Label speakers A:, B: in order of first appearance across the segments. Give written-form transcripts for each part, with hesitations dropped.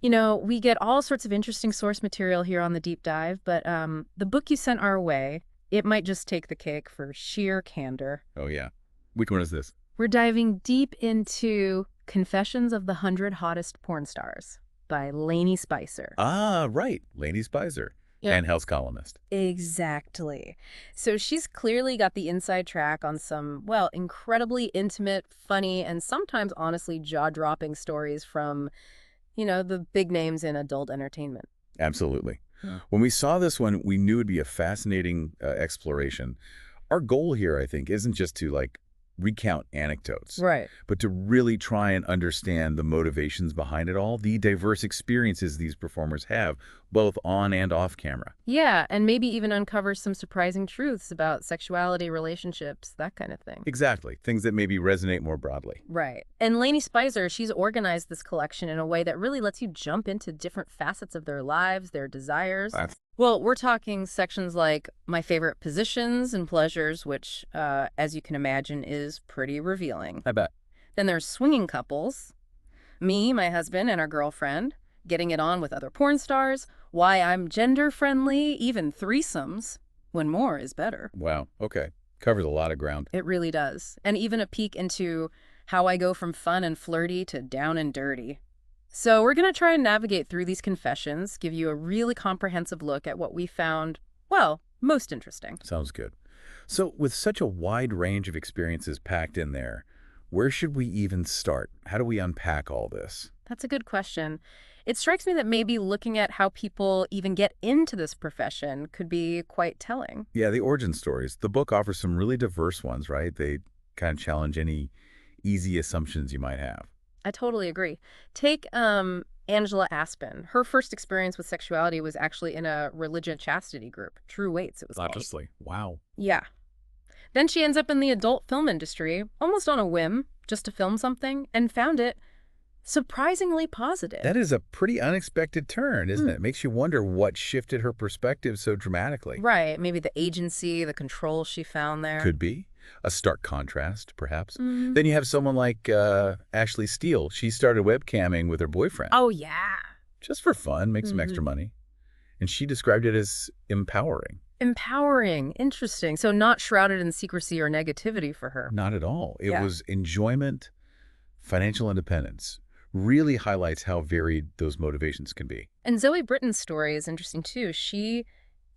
A: You know, we get all sorts of interesting source material here on the deep dive, but the book you sent our way, it might just take the cake for sheer candor.
B: Oh, yeah. Which one is this?
A: We're diving deep into Confessions of the 100 Hottest Porn Stars by Lainie Speiser.
B: Ah, right. Lainie Speiser,
A: Yep.
B: and Health columnist.
A: Exactly. So she's clearly got the inside track on some, well, incredibly intimate, funny, and sometimes honestly jaw-dropping stories from, the big names in adult entertainment.
B: Absolutely.
A: Yeah.
B: When we saw this one, we knew it'd be a fascinating exploration. Our goal here, I think, isn't just to, recount anecdotes,
A: Right.
B: but to really try and understand the motivations behind it all, the diverse experiences these performers have, both on and off camera.
A: Yeah, and maybe even uncover some surprising truths about sexuality, relationships, that kind of thing.
B: Exactly. Things that maybe resonate more broadly.
A: Right. And Lainie Speiser, she's organized this collection in a way that really lets you jump into different facets of their lives, their desires.
B: That's
A: Well, we're talking sections like my favorite positions and pleasures, which, as you can imagine, is pretty revealing.
B: I bet.
A: Then there's swinging couples, me, my husband, and our girlfriend, getting it on with other porn stars, why I'm gender-friendly, even threesomes, when more is better.
B: Wow. Okay. Covers a lot of ground.
A: It really does. And even a peek into how I go from fun and flirty to down and dirty. So we're going to try and navigate through these confessions, give you a really comprehensive look at what we found, well, most interesting.
B: Sounds good. So, with such a wide range of experiences packed in there, where should we even start? How do we unpack all this?
A: That's a good question. It strikes me that maybe looking at how people even get into this profession could be quite telling.
B: Yeah, the origin stories. The book offers some really diverse ones, right? They kind of challenge any easy assumptions you might have.
A: I totally agree. Take Angela Aspen. Her first experience with sexuality was actually in a religion chastity group, True Weights it was called.
B: Obviously. Wow.
A: Yeah. Then she ends up in the adult film industry, almost on a whim, just to film something, and found it surprisingly positive.
B: That is a pretty unexpected turn, isn't
A: Hmm.
B: it? It makes you wonder what shifted her perspective so dramatically.
A: Right. Maybe the agency, the control she found there.
B: Could be. A stark contrast, perhaps.
A: Mhm.
B: Then you have someone like Ashley Steele. She started webcamming with her boyfriend.
A: Oh, yeah.
B: Just for fun, make some extra
A: Mhm.
B: money. And she described it as empowering.
A: Empowering. Interesting. So not shrouded in secrecy or negativity for her.
B: Not at all. It
A: Yeah.
B: was enjoyment, financial independence. Really highlights how varied those motivations can be.
A: And Zoe Britton's story is interesting, too. She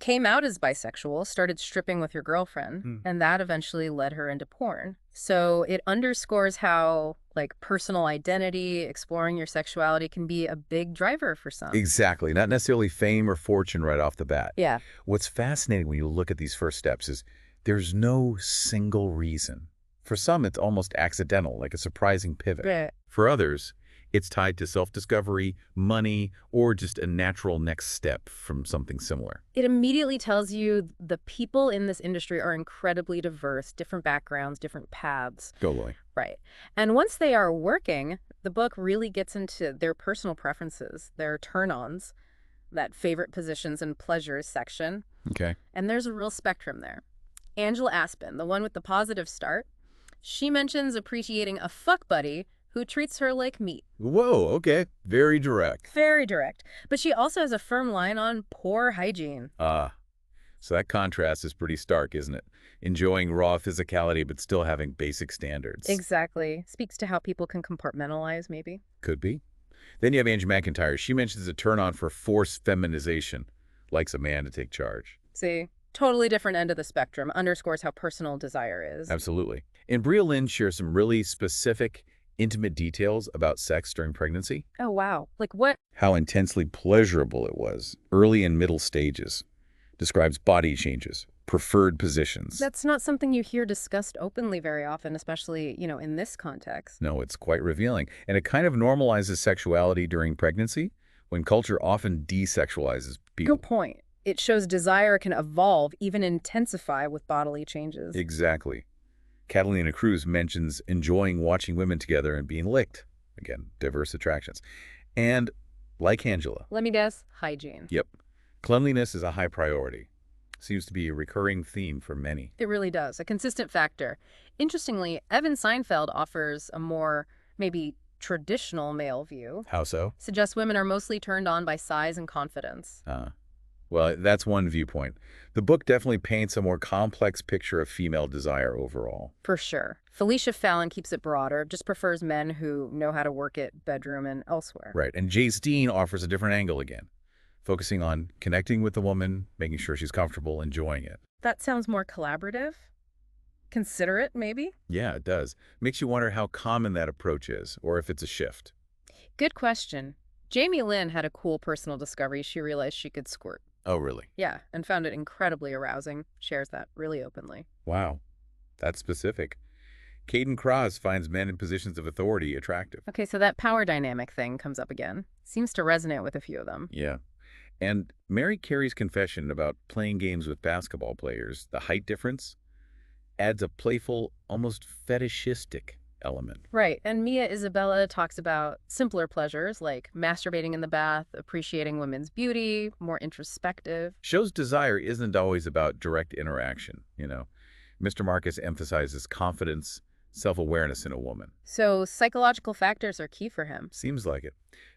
A: came out as bisexual, started stripping with her girlfriend,
B: Hmm.
A: and that eventually led her into porn. So it underscores how, personal identity, exploring your sexuality can be a big driver for some.
B: Exactly. Not necessarily fame or fortune right off the bat.
A: Yeah.
B: What's fascinating when you look at these first steps is there's no single reason. For some, it's almost accidental, like a surprising pivot.
A: Right.
B: For others, it's tied to self-discovery, money, or just a natural next step from something similar.
A: It immediately tells you the people in this industry are incredibly diverse, different backgrounds, different paths.
B: Totally.
A: Right. And once they are working, the book really gets into their personal preferences, their turn-ons, that favorite positions and pleasures section.
B: Okay.
A: And there's a real spectrum there. Angela Aspen, the one with the positive start, she mentions appreciating a fuck buddy who treats her like meat.
B: Whoa, okay. Very direct.
A: Very direct. But she also has a firm line on poor hygiene.
B: So that contrast is pretty stark, isn't it? Enjoying raw physicality, but still having basic standards.
A: Exactly. Speaks to how people can compartmentalize, maybe.
B: Could be. Then you have Angie McIntyre. She mentions a turn-on for forced feminization, likes a man to take charge.
A: See, totally different end of the spectrum. Underscores how personal desire is.
B: Absolutely. And Bria Lynn shares some really specific, intimate details about sex during pregnancy.
A: Oh, wow. Like what?
B: How intensely pleasurable it was, early and middle stages. Describes body changes, preferred positions.
A: That's not something you hear discussed openly very often, especially, in this context.
B: No, it's quite revealing. And it kind of normalizes sexuality during pregnancy, when culture often desexualizes people.
A: Good point. It shows desire can evolve, even intensify with bodily changes.
B: Exactly. Catalina Cruz mentions enjoying watching women together and being licked. Again, diverse attractions. And, like Angela.
A: Let me guess, hygiene.
B: Yep. Cleanliness is a high priority. Seems to be a recurring theme for many.
A: It really does. A consistent factor. Interestingly, Evan Seinfeld offers a more, maybe traditional male view.
B: How so?
A: Suggests women are mostly turned on by size and confidence.
B: Well, that's one viewpoint. The book definitely paints a more complex picture of female desire overall.
A: For sure. Felicia Fallon keeps it broader, just prefers men who know how to work it, bedroom and elsewhere.
B: Right, and Jace Dean offers a different angle again, focusing on connecting with the woman, making sure she's comfortable, enjoying it.
A: That sounds more collaborative? Considerate, maybe?
B: Yeah, it does. Makes you wonder how common that approach is, or if it's a shift.
A: Good question. Jamie Lynn had a cool personal discovery. She realized she could squirt.
B: Oh, really?
A: Yeah, and found it incredibly arousing. Shares that really openly.
B: Wow, that's specific. Caden Cross finds men in positions of authority attractive.
A: Okay, so that power dynamic thing comes up again. Seems to resonate with a few of them.
B: Yeah. And Mary Carey's confession about playing games with basketball players, the height difference, adds a playful, almost fetishistic element.
A: Right, and Mia Isabella talks about simpler pleasures like masturbating in the bath, appreciating women's beauty, more introspective.
B: Shows desire isn't always about direct interaction, you know. Mr. Marcus emphasizes confidence, self-awareness in a woman.
A: So psychological factors are key for him.
B: Seems like it.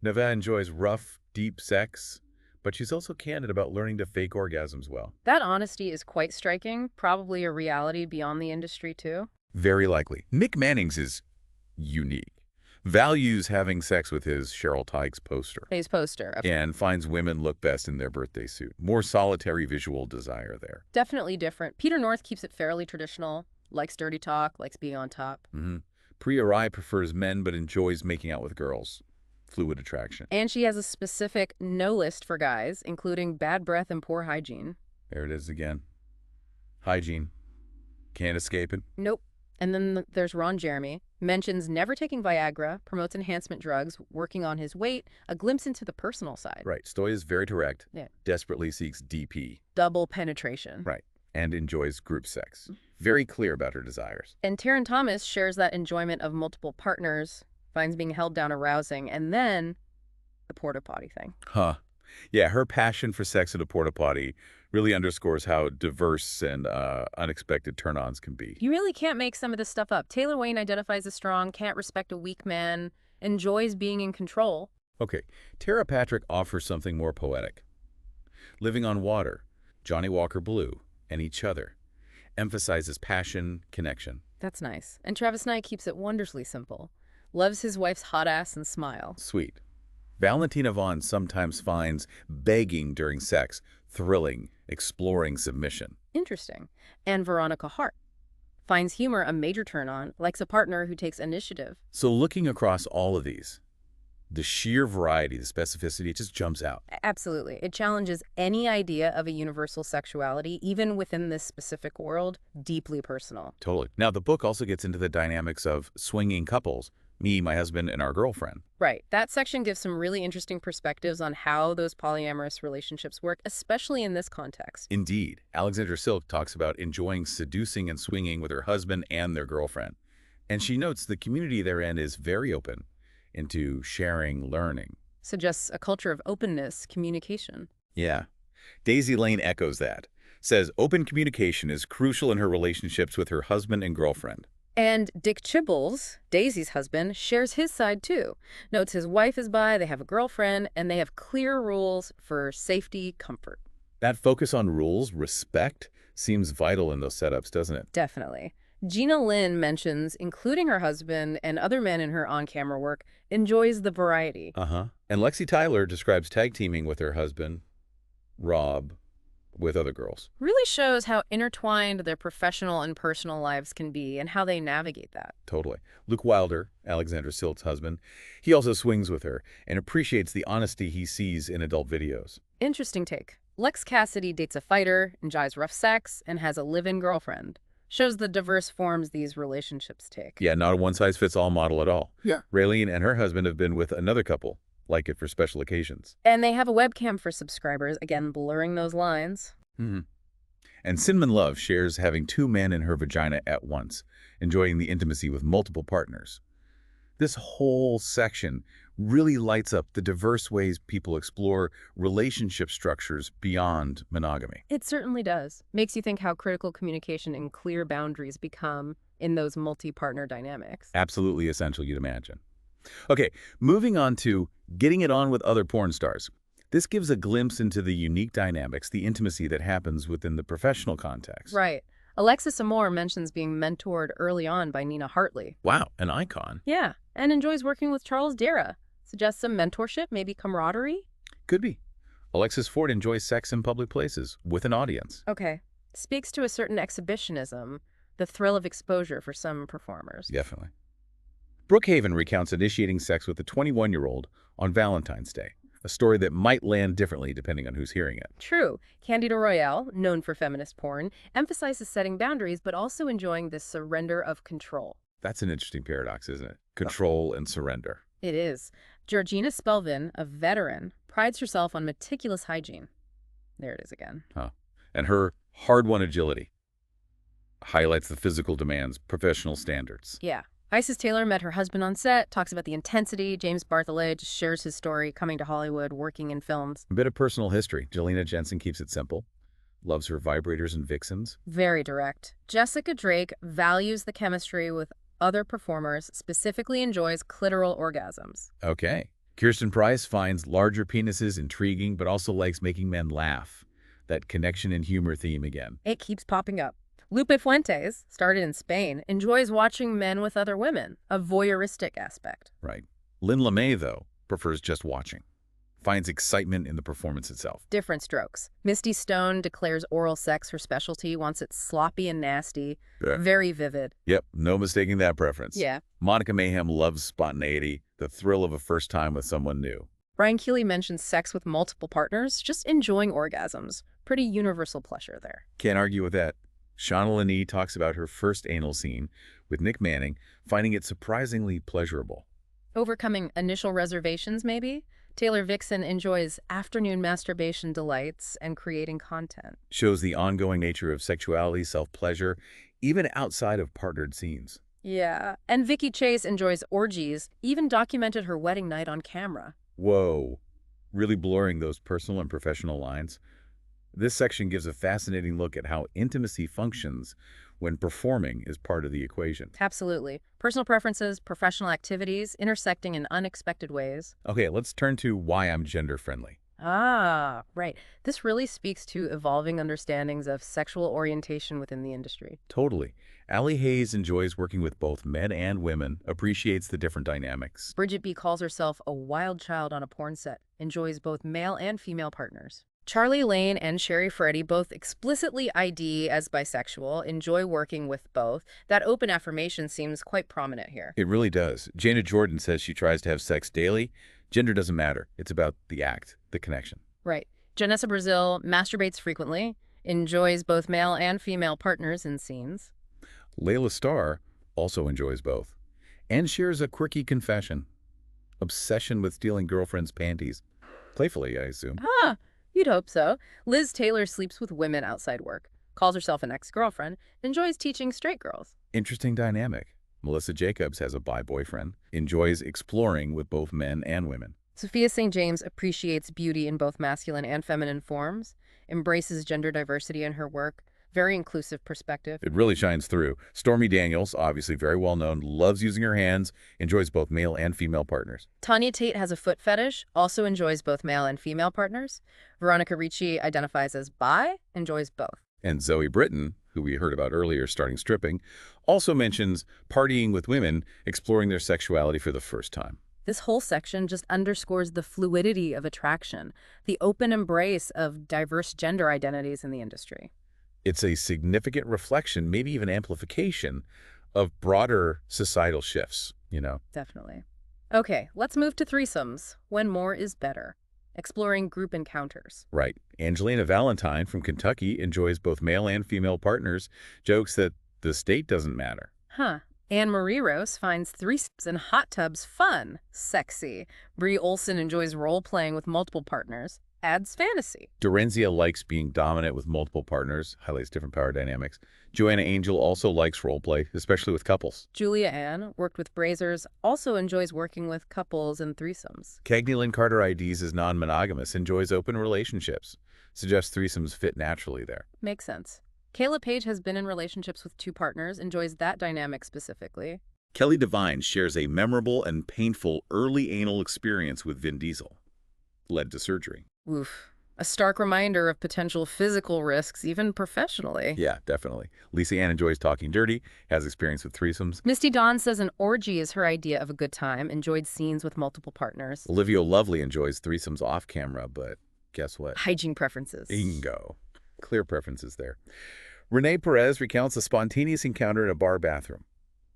B: Neva enjoys rough, deep sex, but she's also candid about learning to fake orgasms well.
A: That honesty is quite striking, probably a reality beyond the industry too.
B: Very likely. Nick Manning's is unique. Values having sex with his Cheryl Tykes poster.
A: His poster.
B: And finds women look best in their birthday suit. More solitary visual desire there.
A: Definitely different. Peter North keeps it fairly traditional, likes dirty talk, likes being on top.
B: Priya Rai prefers men but enjoys making out with girls. Fluid attraction.
A: And she has a specific no list for guys, including bad breath and poor hygiene.
B: There it is again. Hygiene. Can't escape it.
A: Nope. And then there's Ron Jeremy, mentions never taking Viagra, promotes enhancement drugs, working on his weight, a glimpse into the personal side.
B: Right. Stoy is very direct.
A: Yeah.
B: Desperately seeks DP.
A: Double penetration.
B: Right. And enjoys group sex. Very clear about her desires.
A: And Taryn Thomas shares that enjoyment of multiple partners, finds being held down arousing, and then the porta potty thing.
B: Yeah, her passion for sex at a porta potty really underscores how diverse and unexpected turn-ons can be.
A: You really can't make some of this stuff up. Taylor Wayne identifies as strong, can't respect a weak man, enjoys being in control.
B: Okay, Tara Patrick offers something more poetic. Living on Water, Johnny Walker Blue, and Each Other emphasizes passion, connection.
A: That's nice. And Travis Knight keeps it wondrously simple. Loves his wife's hot ass and smile.
B: Sweet. Valentina Vaughn sometimes finds begging during sex thrilling, exploring submission.
A: Interesting. And Veronica Hart finds humor a major turn-on, likes a partner who takes initiative.
B: So looking across all of these, the sheer variety, the specificity, it just jumps out.
A: Absolutely. It challenges any idea of a universal sexuality, even within this specific world, deeply personal.
B: Totally. Now, the book also gets into the dynamics of swinging couples, me, my husband, and our girlfriend.
A: Right. That section gives some really interesting perspectives on how those polyamorous relationships work, especially in this context.
B: Indeed. Alexandra Silk talks about enjoying seducing and swinging with her husband and their girlfriend. And she notes the community therein is very open into sharing, learning.
A: Suggests a culture of openness, communication.
B: Yeah. Daisy Lane echoes that. Says open communication is crucial in her relationships with her husband and girlfriend.
A: And Dick Chibbles, Daisy's husband, shares his side too. Notes his wife is bi, they have a girlfriend, and they have clear rules for safety, comfort.
B: That focus on rules, respect, seems vital in those setups, doesn't it?
A: Definitely. Gina Lynn mentions, including her husband and other men in her on-camera work, enjoys the variety.
B: And Lexi Tyler describes tag teaming with her husband, Rob, with other girls.
A: Really shows how intertwined their professional and personal lives can be and how they navigate that.
B: Totally. Luke Wilder, Alexandra Silt's husband, he also swings with her and appreciates the honesty he sees in adult videos.
A: Interesting take. Lex Cassidy dates a fighter, enjoys rough sex, and has a live-in girlfriend. Shows the diverse forms these relationships take.
B: Yeah, not a one-size-fits-all model at all.
A: Yeah.
B: Raylene and her husband have been with another couple, like it for special occasions.
A: And they have a webcam for subscribers, again, blurring those lines.
B: And Cinnamon Love shares having 2 men in her vagina at once, enjoying the intimacy with multiple partners. This whole section really lights up the diverse ways people explore relationship structures beyond monogamy.
A: It certainly does. Makes you think how critical communication and clear boundaries become in those multi-partner dynamics.
B: Absolutely essential, you'd imagine. Okay, moving on to getting it on with other porn stars. This gives a glimpse into the unique dynamics, the intimacy that happens within the professional context.
A: Right. Alexis Amore mentions being mentored early on by Nina Hartley.
B: Wow, an icon.
A: Yeah, and enjoys working with Charles Dara. Suggests some mentorship, maybe camaraderie?
B: Could be. Alexis Ford enjoys sex in public places with an audience.
A: Okay. Speaks to a certain exhibitionism, the thrill of exposure for some performers.
B: Definitely. Brookhaven recounts initiating sex with a 21-year-old on Valentine's Day, a story that might land differently depending on who's hearing it.
A: True. Candida Royale, known for feminist porn, emphasizes setting boundaries but also enjoying the surrender of control.
B: That's an interesting paradox, isn't it? Control and surrender.
A: It is. Georgina Spelvin, a veteran, prides herself on meticulous hygiene. There it is again.
B: Huh. And her hard-won agility highlights the physical demands, professional standards.
A: Yeah. Isis Taylor met her husband on set, talks about the intensity. James Bartholet just shares his story, coming to Hollywood, working in films.
B: A bit of personal history. Jelena Jensen keeps it simple. Loves her vibrators and vixens.
A: Very direct. Jessica Drake values the chemistry with other performers, specifically enjoys clitoral orgasms.
B: Okay. Kirsten Price finds larger penises intriguing, but also likes making men laugh. That connection and humor theme again.
A: It keeps popping up. Lupe Fuentes, started in Spain, enjoys watching men with other women, a voyeuristic aspect.
B: Right. Lynn LeMay, though, prefers just watching. Finds excitement in the performance itself.
A: Different strokes. Misty Stone declares oral sex her specialty, wants it sloppy and nasty,
B: Yeah.
A: very vivid.
B: Yep, no mistaking that preference.
A: Yeah.
B: Monica Mayhem loves spontaneity, the thrill of a first time with someone new.
A: Brian Keeley mentions sex with multiple partners, just enjoying orgasms. Pretty universal pleasure there.
B: Can't argue with that. Shauna Lainie talks about her first anal scene with Nick Manning, finding it surprisingly pleasurable.
A: Overcoming initial reservations, maybe? Taylor Vixen enjoys afternoon masturbation delights and creating content.
B: Shows the ongoing nature of sexuality, self-pleasure, even outside of partnered scenes.
A: Yeah, and Vicky Chase enjoys orgies, even documented her wedding night on camera.
B: Whoa, really blurring those personal and professional lines. This section gives a fascinating look at how intimacy functions when performing is part of the equation.
A: Absolutely. Personal preferences, professional activities, intersecting in unexpected ways.
B: Okay, let's turn to why I'm gender-friendly.
A: Ah, right. This really speaks to evolving understandings of sexual orientation within the industry.
B: Totally. Allie Hayes enjoys working with both men and women, appreciates the different dynamics.
A: Bridget B. calls herself a wild child on a porn set, enjoys both male and female partners. Charlie Lane and Sherry Freddy both explicitly ID as bisexual, enjoy working with both. That open affirmation seems quite prominent here.
B: It really does. Jana Jordan says she tries to have sex daily. Gender doesn't matter. It's about the act, the connection.
A: Right. Janessa Brazil masturbates frequently, enjoys both male and female partners in scenes.
B: Layla Starr also enjoys both and shares a quirky confession. Obsession with stealing girlfriends' panties. Playfully, I assume.
A: Ah, you'd hope so. Liz Taylor sleeps with women outside work, calls herself an ex-girlfriend, enjoys teaching straight girls.
B: Interesting dynamic. Melissa Jacobs has a bi boyfriend, enjoys exploring with both men and women.
A: Sophia St. James appreciates beauty in both masculine and feminine forms, embraces gender diversity in her work, very inclusive perspective.
B: It really shines through. Stormy Daniels, obviously very well known, loves using her hands, enjoys both male and female partners.
A: Tanya Tate has a foot fetish, also enjoys both male and female partners. Veronica Ricci identifies as bi, enjoys both.
B: And Zoe Britton, who we heard about earlier starting stripping, also mentions partying with women, exploring their sexuality for the first time.
A: This whole section just underscores the fluidity of attraction, the open embrace of diverse gender identities in the industry.
B: It's a significant reflection, maybe even amplification, of broader societal shifts, you know?
A: Definitely. Okay, let's move to threesomes, when more is better. Exploring group encounters.
B: Right. Angelina Valentine from Kentucky enjoys both male and female partners, jokes that the state doesn't matter.
A: Huh. Anne Marie Rose finds threesomes and hot tubs fun, sexy. Brie Olson enjoys role-playing with multiple partners, adds fantasy.
B: Dorenzia likes being dominant with multiple partners, highlights different power dynamics. Joanna Angel also likes roleplay, especially with couples.
A: Julia Ann, worked with Brazers, also enjoys working with couples and threesomes.
B: Cagney Lynn Carter IDs is non-monogamous, enjoys open relationships. Suggests threesomes fit naturally there.
A: Makes sense. Kayla Page has been in relationships with two partners, enjoys that dynamic specifically.
B: Kelly Devine shares a memorable and painful early anal experience with Vin Diesel. Led to surgery.
A: Oof. A stark reminder of potential physical risks, even professionally.
B: Yeah, definitely. Lisa Ann enjoys talking dirty, has experience with threesomes.
A: Misty Dawn says an orgy is her idea of a good time, enjoyed scenes with multiple partners.
B: Olivia Lovely enjoys threesomes off camera, but guess what?
A: Hygiene preferences.
B: Bingo. Clear preferences there. Renee Perez recounts a spontaneous encounter in a bar bathroom.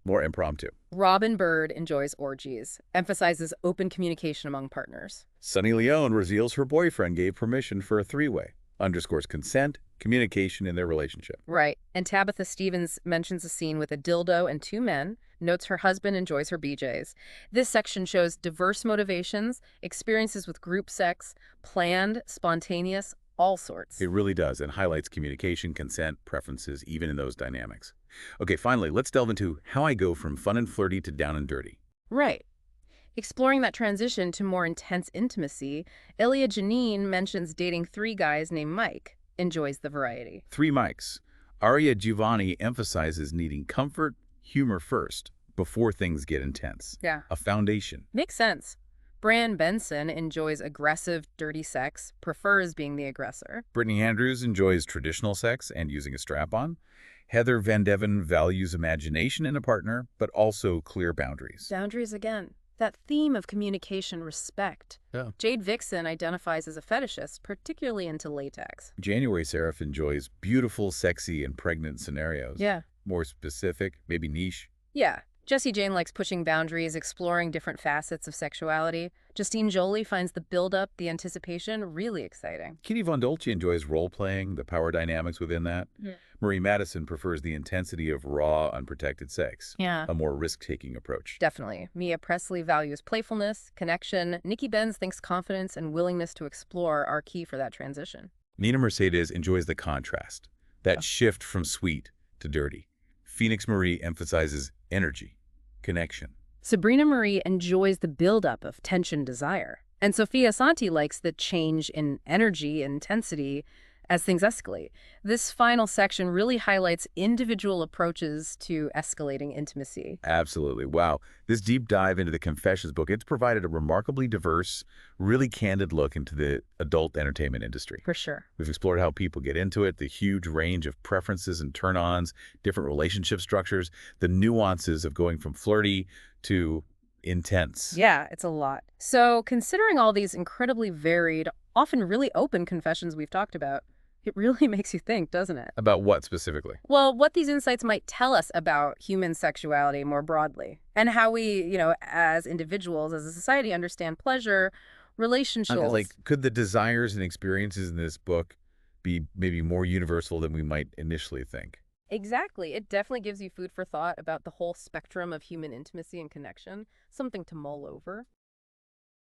B: More impromptu.
A: Robin Bird enjoys orgies, emphasizes open communication among partners.
B: Sunny Leone reveals her boyfriend gave permission for a three-way, underscores consent, communication in their relationship.
A: Right. And Tabitha Stevens mentions a scene with a dildo and two men, notes her husband enjoys her BJs. This section shows diverse motivations, experiences with group sex, planned, spontaneous, all sorts.
B: It really does, and highlights communication, consent, preferences, even in those dynamics. Okay, finally, let's delve into how I go from fun and flirty to down and dirty.
A: Right. Exploring that transition to more intense intimacy, Ilya Janine mentions dating three guys named Mike, enjoys the variety.
B: Three mics. Aria Giovanni emphasizes needing comfort, humor first, before things get intense.
A: Yeah.
B: A foundation.
A: Makes sense. Bran Benson enjoys aggressive, dirty sex, prefers being the aggressor.
B: Brittany Andrews enjoys traditional sex and using a strap-on. Heather Van Deven values imagination in a partner, but also clear boundaries.
A: Boundaries again. That theme of communication, respect.
B: Yeah.
A: Jade Vixen identifies as a fetishist, particularly into latex.
B: January Seraph enjoys beautiful, sexy, and pregnant scenarios.
A: Yeah.
B: More specific, maybe niche.
A: Yeah. Jessie Jane likes pushing boundaries, exploring different facets of sexuality. Justine Jolie finds the build-up, the anticipation, really exciting.
B: Kitty Von Dolce enjoys role-playing, the power dynamics within that.
A: Yeah.
B: Marie Madison prefers the intensity of raw, unprotected sex.
A: Yeah.
B: A more risk-taking approach.
A: Definitely. Mia Presley values playfulness, connection. Nikki Benz thinks confidence and willingness to explore are key for that transition.
B: Nina Mercedes enjoys the contrast, that shift from sweet to dirty. Phoenix Marie emphasizes energy, connection.
A: Sabrina Marie enjoys the buildup of tension, desire. And Sophia Santi likes the change in energy, intensity, as things escalate. This final section really highlights individual approaches to escalating intimacy.
B: Absolutely. Wow. This deep dive into the Confessions book, it's provided a remarkably diverse, really candid look into the adult entertainment industry.
A: For sure.
B: We've explored how people get into it, the huge range of preferences and turn-ons, different relationship structures, the nuances of going from flirty to intense.
A: Yeah, it's a lot. So considering all these incredibly varied, often really open confessions we've talked about, it really makes you think, doesn't it?
B: About what specifically?
A: Well, what these insights might tell us about human sexuality more broadly, and how we, as individuals, as a society, understand pleasure, relationships.
B: Could the desires and experiences in this book be maybe more universal than we might initially think?
A: Exactly. It definitely gives you food for thought about the whole spectrum of human intimacy and connection, something to mull over.